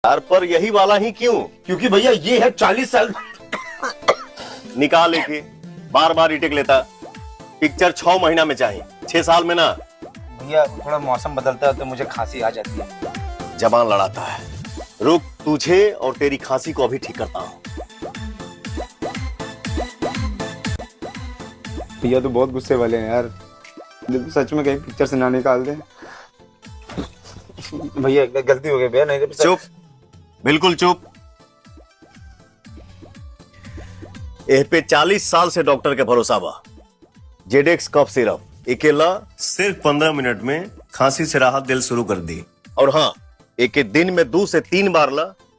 यार पर यही वाला ही क्यों? क्योंकि भैया ये है 40 साल। निकाल लेके बार बार रिटेक लेता। पिक्चर 6 महीना में चाहिए, 6 साल में ना। भैया थोड़ा मौसम बदलता है तो मुझे खांसी आ जाती है। जबान लड़ाता है। रुक, तुझे और तेरी खांसी को अभी ठीक करता हूँ। भैया तो बहुत गुस्से वाले हैं यार, सच में कहीं पिक्चर से ना निकाल दे। भैया गलती हो गई भैया, नहीं तो चुप, बिल्कुल चुप। एह पे 40 साल से डॉक्टर के भरोसा बा। जेडेक्स कफ सिरप एकेला सिर्फ 15 मिनट में खांसी से राहत दिल शुरू कर दी। और हाँ, एक दिन में 2 से 3 बार ला